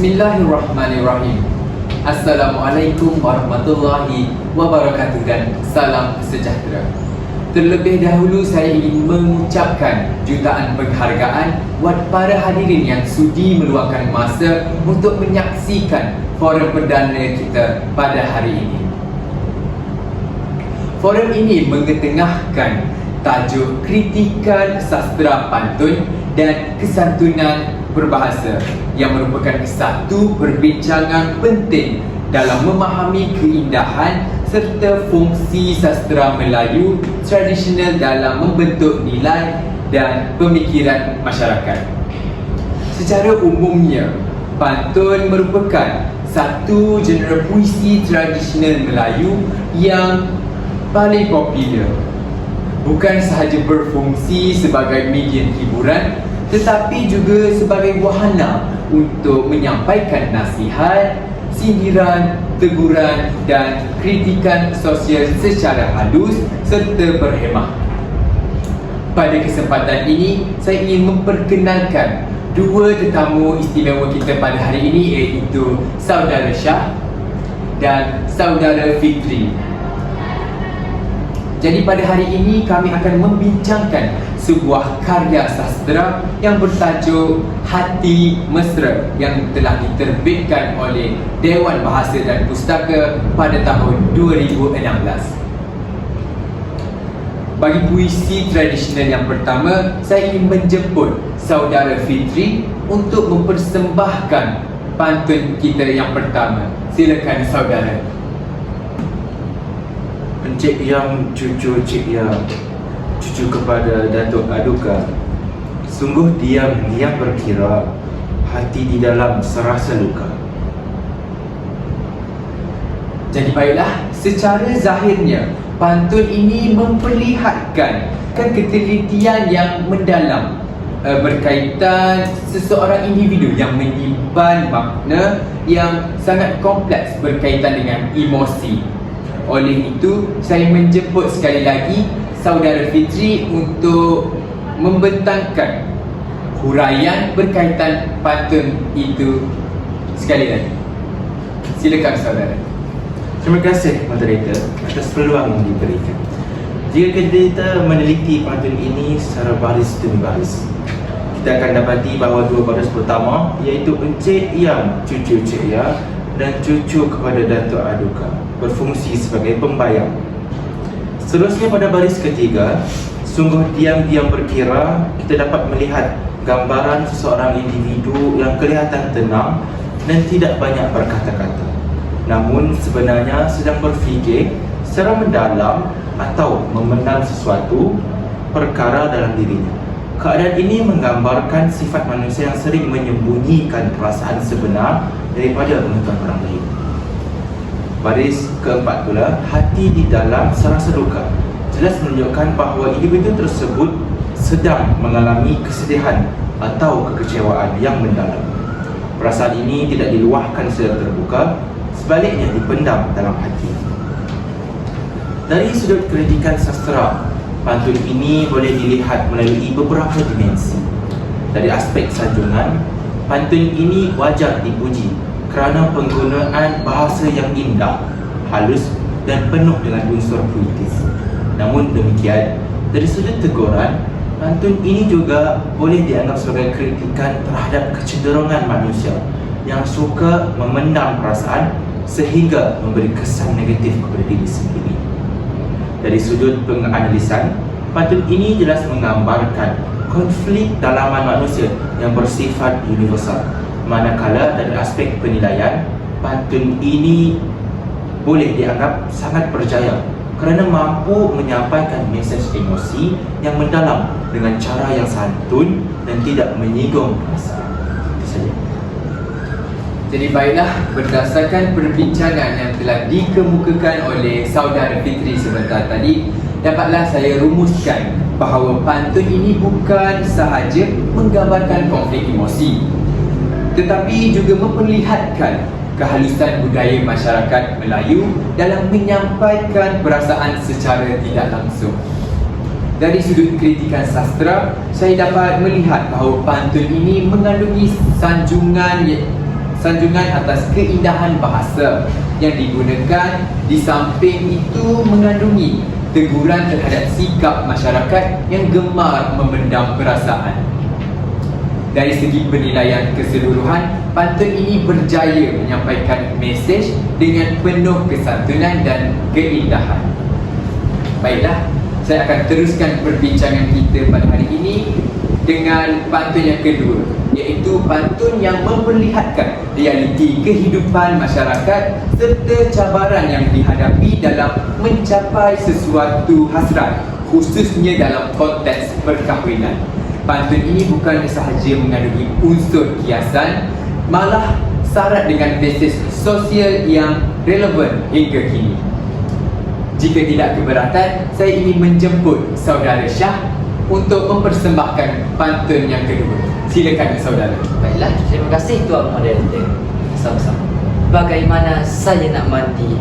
Bismillahirrahmanirrahim. Assalamualaikum warahmatullahi wabarakatuh dan salam sejahtera. Terlebih dahulu saya ingin mengucapkan jutaan penghargaan buat para hadirin yang sudi meluangkan masa untuk menyaksikan forum perdana kita pada hari ini. Forum ini mengetengahkan tajuk kritikan sastra pantun dan kesantunan berbahasa yang merupakan satu perbincangan penting dalam memahami keindahan serta fungsi sastra Melayu tradisional dalam membentuk nilai dan pemikiran masyarakat. Secara umumnya, pantun merupakan satu genre puisi tradisional Melayu yang paling popular. Bukan sahaja berfungsi sebagai media hiburan, tetapi juga sebagai wahana untuk menyampaikan nasihat, sindiran, teguran dan kritikan sosial secara halus serta berhemah. Pada kesempatan ini, saya ingin memperkenalkan dua tetamu istimewa kita pada hari ini, iaitu Saudara Shah dan Saudara Fitri. Jadi pada hari ini kami akan membincangkan sebuah karya sastra yang bertajuk Hati Mesra yang telah diterbitkan oleh Dewan Bahasa dan Pustaka pada tahun 2016. Bagi puisi tradisional yang pertama, saya ingin menjemput Saudara Fitri untuk mempersembahkan pantun kita yang pertama. Silakan saudara. Encik Yang, cucu Cik Yang, cucu kepada Datuk Aduka. Sungguh diam yang berkira, hati di dalam serasa luka. Jadi baiklah, secara zahirnya pantun ini memperlihatkan ketelitian yang mendalam berkaitan seseorang individu yang menyimpan makna yang sangat kompleks berkaitan dengan emosi. Oleh itu, saya menjemput sekali lagi Saudara Fitri untuk membentangkan huraian berkaitan pantun itu sekali lagi. Silakan saudara. Terima kasih moderator atas peluang yang diberikan. Jika kita meneliti pantun ini secara baris demi baris, kita akan dapati bahawa dua baris pertama, iaitu Encik Yang, cucu Cik Yang dan cucu kepada Datuk Aduka, berfungsi sebagai pembayang. Seterusnya pada baris ketiga, sungguh diam-diam berkira, kita dapat melihat gambaran seseorang individu yang kelihatan tenang dan tidak banyak berkata-kata, namun sebenarnya sedang berfikir secara mendalam atau memendam sesuatu perkara dalam dirinya. Keadaan ini menggambarkan sifat manusia yang sering menyembunyikan perasaan sebenar daripada menuntut orang lain. Baris keempat pula, hati di dalam serasa luka, jelas menunjukkan bahawa individu tersebut sedang mengalami kesedihan atau kekecewaan yang mendalam. Perasaan ini tidak diluahkan secara terbuka, sebaliknya dipendam dalam hati. Dari sudut kritikan sastra, pantun ini boleh dilihat melalui beberapa dimensi. Dari aspek sanjungan, pantun ini wajar dipuji kerana penggunaan bahasa yang indah, halus dan penuh dengan unsur puitis. Namun demikian, dari sudut teguran, pantun ini juga boleh dianggap sebagai kritikan terhadap kecenderungan manusia yang suka memendam perasaan sehingga memberi kesan negatif kepada diri sendiri. Dari sudut penganalisan, pantun ini jelas menggambarkan konflik dalaman manusia yang bersifat universal. Manakala dari aspek penilaian, pantun ini boleh dianggap sangat berjaya kerana mampu menyampaikan mesej emosi yang mendalam dengan cara yang santun dan tidak menyinggung perasaan. Itu saja. Jadi baiklah, berdasarkan perbincangan yang telah dikemukakan oleh Saudara Fitri sebentar tadi, dapatlah saya rumuskan bahawa pantun ini bukan sahaja menggambarkan konflik emosi, tetapi juga memperlihatkan kehalusan budaya masyarakat Melayu dalam menyampaikan perasaan secara tidak langsung. Dari sudut kritikan sastra, saya dapat melihat bahawa pantun ini mengandungi sanjungan atas keindahan bahasa yang digunakan. Di samping itu mengandungi teguran terhadap sikap masyarakat yang gemar memendam perasaan. Dari segi penilaian keseluruhan, pantun ini berjaya menyampaikan mesej dengan penuh kesantunan dan keindahan. Baiklah, saya akan teruskan perbincangan kita pada hari ini dengan pantun yang kedua, iaitu pantun yang memperlihatkan realiti kehidupan masyarakat serta cabaran yang dihadapi dalam mencapai sesuatu hasrat, khususnya dalam konteks perkahwinan. Pantun ini bukan sahaja mengandungi unsur kiasan, malah syarat dengan mesej sosial yang relevan hingga kini. Jika tidak keberatan, saya ingin menjemput Saudara Syah untuk mempersembahkan pantun yang kedua. Silakan saudara. Baiklah, terima kasih Tuan Moderator. Sama-sama. Bagaimana saya nak mandi,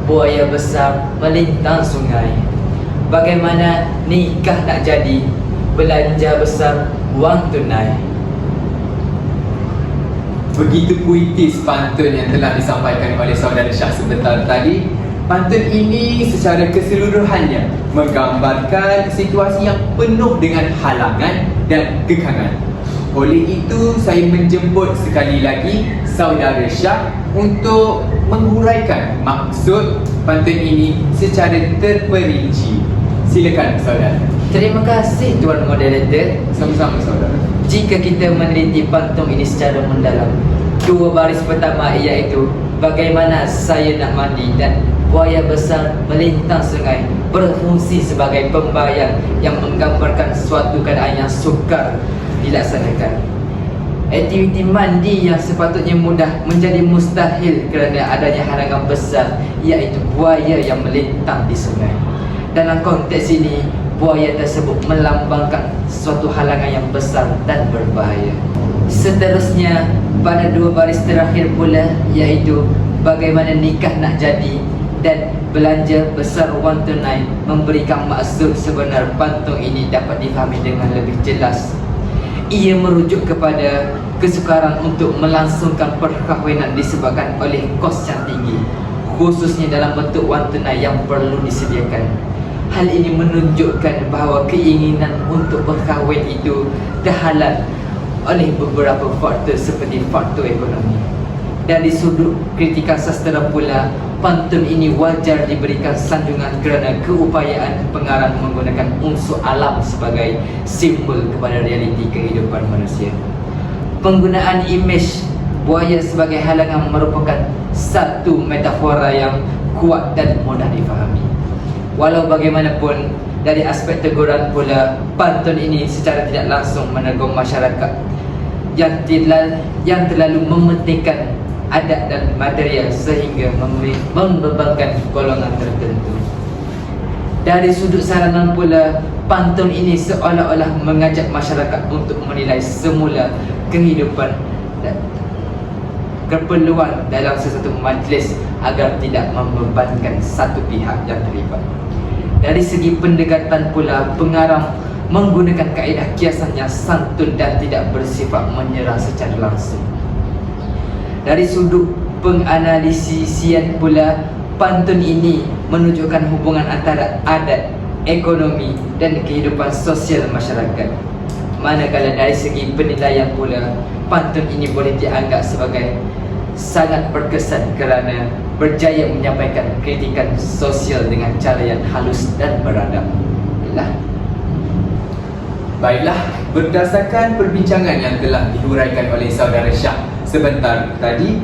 buaya besar melintang sungai. Bagaimana nikah nak jadi, belanja besar wang tunai. Begitu puitis pantun yang telah disampaikan oleh saudara Syah sebentar tadi. Pantun ini secara keseluruhannya menggambarkan situasi yang penuh dengan halangan dan kekangan. Oleh itu, saya menjemput sekali lagi saudara Syah untuk menghuraikan maksud pantun ini secara terperinci. Silakan saudara. Terima kasih Tuan Moderator. Sama-sama saudara. Jika kita meneliti pantun ini secara mendalam, dua baris pertama iaitu bagaimana saya nak mandi dan buaya besar melintang sungai berfungsi sebagai pembayang yang menggambarkan suatu keadaan yang sukar dilaksanakan. Aktiviti mandi yang sepatutnya mudah menjadi mustahil kerana adanya halangan besar, iaitu buaya yang melintang di sungai. Dalam konteks ini, buaya tersebut melambangkan suatu halangan yang besar dan berbahaya. Seterusnya, pada dua baris terakhir pula, iaitu bagaimana nikah nak jadi dan belanja besar wang tunai, memberikan maksud sebenar pantun ini dapat difahami dengan lebih jelas. Ia merujuk kepada kesukaran untuk melangsungkan perkahwinan disebabkan oleh kos yang tinggi, khususnya dalam bentuk wang tunai yang perlu disediakan. Hal ini menunjukkan bahawa keinginan untuk berkahwin itu terhalang oleh beberapa faktor seperti faktor ekonomi. Dari sudut kritikan sastera pula, pantun ini wajar diberikan sanjungan kerana keupayaan pengarang menggunakan unsur alam sebagai simbol kepada realiti kehidupan manusia. Penggunaan imej buaya sebagai halangan merupakan satu metafora yang kuat dan mudah difahami. Walau bagaimanapun, dari aspek teguran pula, pantun ini secara tidak langsung menegur masyarakat yang terlalu mementingkan adat dan material sehingga membebankan golongan tertentu. Dari sudut saranan pula, pantun ini seolah-olah mengajak masyarakat untuk menilai semula kehidupan dan keperluan dalam sesuatu majlis agar tidak membebankan satu pihak yang terlibat. Dari segi pendekatan pula, pengarang menggunakan kaedah kiasan yang santun dan tidak bersifat menyerang secara langsung. Dari sudut penganalisisian pula, pantun ini menunjukkan hubungan antara adat, ekonomi dan kehidupan sosial masyarakat. Manakala dari segi penilaian pula, pantun ini boleh dianggap sebagai sangat berkesan kerana berjaya menyampaikan kritikan sosial dengan cara yang halus dan beradab. Baiklah, berdasarkan perbincangan yang telah dihuraikan oleh saudara Syah sebentar tadi,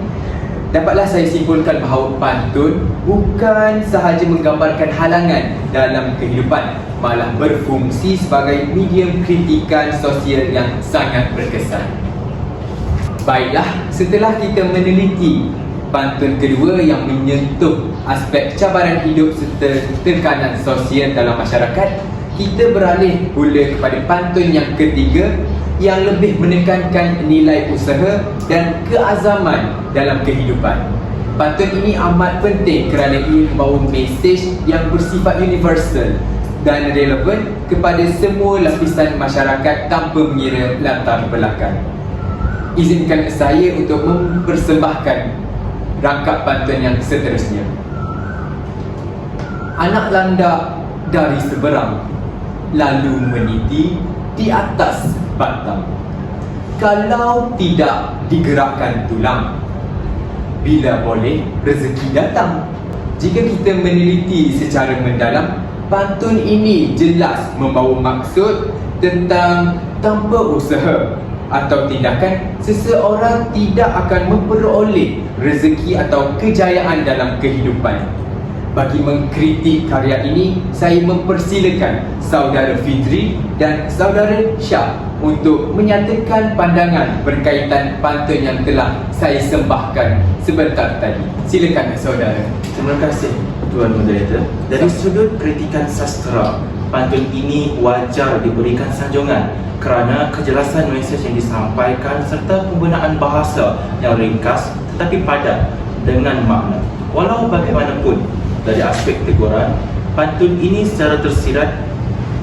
dapatlah saya simpulkan bahawa pantun bukan sahaja menggambarkan halangan dalam kehidupan, malah berfungsi sebagai medium kritikan sosial yang sangat berkesan. Baiklah, setelah kita meneliti pantun kedua yang menyentuh aspek cabaran hidup serta tekanan sosial dalam masyarakat, kita beralih pula kepada pantun yang ketiga yang lebih menekankan nilai usaha dan keazaman dalam kehidupan. Pantun ini amat penting kerana ia membawa mesej yang bersifat universal dan relevan kepada semua lapisan masyarakat tanpa mengira latar belakang. izinkan saya untuk mempersembahkan rangkap pantun yang seterusnya. Anak landak dari seberang, lalu meniti di atas batang. Kalau tidak digerakkan tulang, bila boleh rezeki datang. Jika kita meneliti secara mendalam, pantun ini jelas membawa maksud tentang tanpa usaha atau tindakan, seseorang tidak akan memperoleh rezeki atau kejayaan dalam kehidupan. Bagi mengkritik karya ini, saya mempersilakan saudara Fitri dan saudara Syah untuk menyatakan pandangan berkaitan pantun yang telah saya sembahkan sebentar tadi. Silakan saudara. Terima kasih Tuan Moderator. Dari sudut kritikan sastra, pantun ini wajar diberikan sanjungan kerana kejelasan mesej yang disampaikan serta penggunaan bahasa yang ringkas tetapi padat dengan makna. Walau bagaimanapun, dari aspek teguran, pantun ini secara tersirat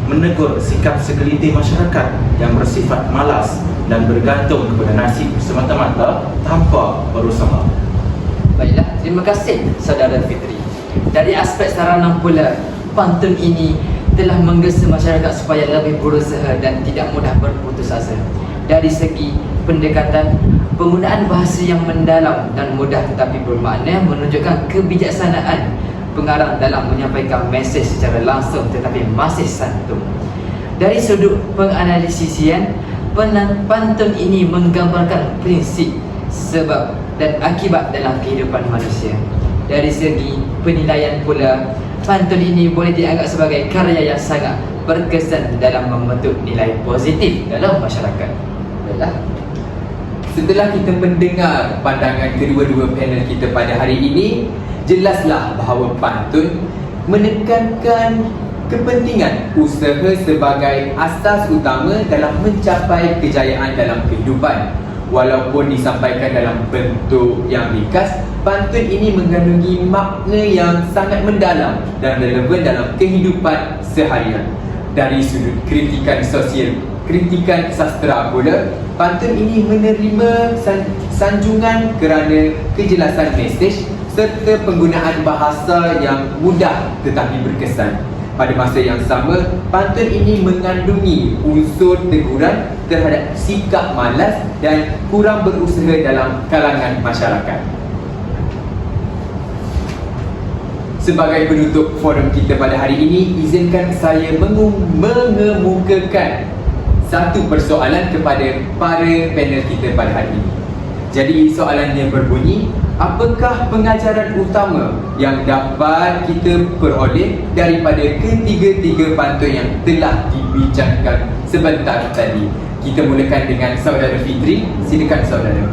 menegur sikap segelintir masyarakat yang bersifat malas dan bergantung kepada nasib semata-mata tanpa berusaha. Baiklah, terima kasih saudara Fitri. Dari aspek sarana pula, pantun ini telah menggesa masyarakat supaya lebih berusaha dan tidak mudah berputus asa. Dari segi pendekatan, penggunaan bahasa yang mendalam dan mudah tetapi bermakna menunjukkan kebijaksanaan pengarang dalam menyampaikan mesej secara langsung tetapi masih santun. Dari sudut penganalisisian, pantun ini menggambarkan prinsip, sebab dan akibat dalam kehidupan manusia. Dari segi penilaian pula, pantun ini boleh dianggap sebagai karya yang sangat berkesan dalam membentuk nilai positif dalam masyarakat. Baiklah. Setelah kita mendengar pandangan kedua-dua panel kita pada hari ini, jelaslah bahawa pantun menekankan kepentingan usaha sebagai asas utama dalam mencapai kejayaan dalam kehidupan. Walaupun disampaikan dalam bentuk yang ringkas, pantun ini mengandungi makna yang sangat mendalam dan relevan dalam kehidupan seharian. Dari sudut kritikan sosial, kritikan sastra pula, pantun ini menerima sanjungan kerana kejelasan mesej serta penggunaan bahasa yang mudah tetapi berkesan. Pada masa yang sama, pantun ini mengandungi unsur teguran terhadap sikap malas dan kurang berusaha dalam kalangan masyarakat. Sebagai penutup forum kita pada hari ini, izinkan saya mengemukakan satu persoalan kepada para panel kita pada hari ini. Jadi soalannya berbunyi, apakah pengajaran utama yang dapat kita peroleh daripada ketiga-tiga pantun yang telah dibincangkan sebentar tadi? Kita mulakan dengan saudara Fitri. Silakan saudara.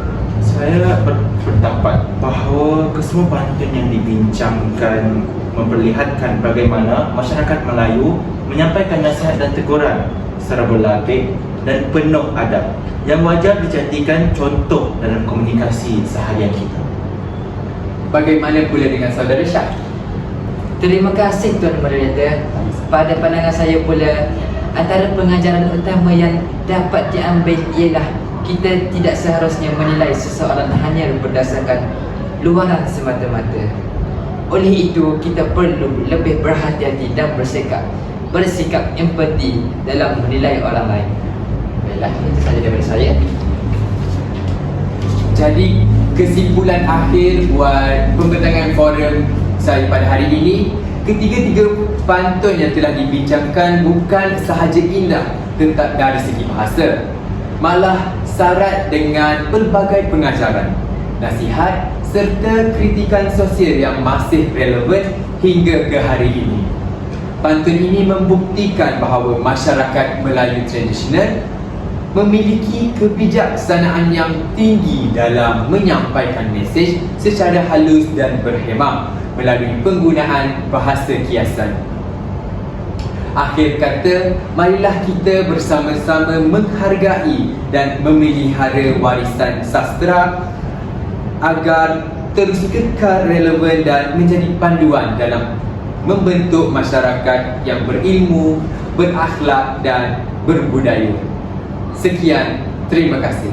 Saya berpendapat bahawa kesemua pantun yang dibincangkan memperlihatkan bagaimana masyarakat Melayu menyampaikan nasihat dan teguran secara berlapik dan penuh adab yang wajar dijadikan contoh dalam komunikasi seharian kita. Bagaimana pula dengan saudara Syah? Terima kasih Tuan Moderator. Pada pandangan saya pula, antara pengajaran utama yang dapat diambil ialah kita tidak seharusnya menilai seseorang hanya berdasarkan luaran semata-mata. Oleh itu, kita perlu lebih berhati-hati dan bersikap empati dalam menilai orang lain. Baiklah, itu sahaja daripada saya. Jadi kesimpulan akhir buat pembentangan forum saya pada hari ini, ketiga-tiga pantun yang telah dibincangkan bukan sahaja indah tentang dari segi bahasa, malah syarat dengan pelbagai pengajaran, nasihat serta kritikan sosial yang masih relevan hingga ke hari ini. Pantun ini membuktikan bahawa masyarakat Melayu tradisional memiliki kebijaksanaan yang tinggi dalam menyampaikan mesej secara halus dan berhemah melalui penggunaan bahasa kiasan. Akhir kata, marilah kita bersama-sama menghargai dan memelihara warisan sastra agar terus kekal relevan dan menjadi panduan dalam membentuk masyarakat yang berilmu, berakhlak dan berbudaya. Sekian, terima kasih.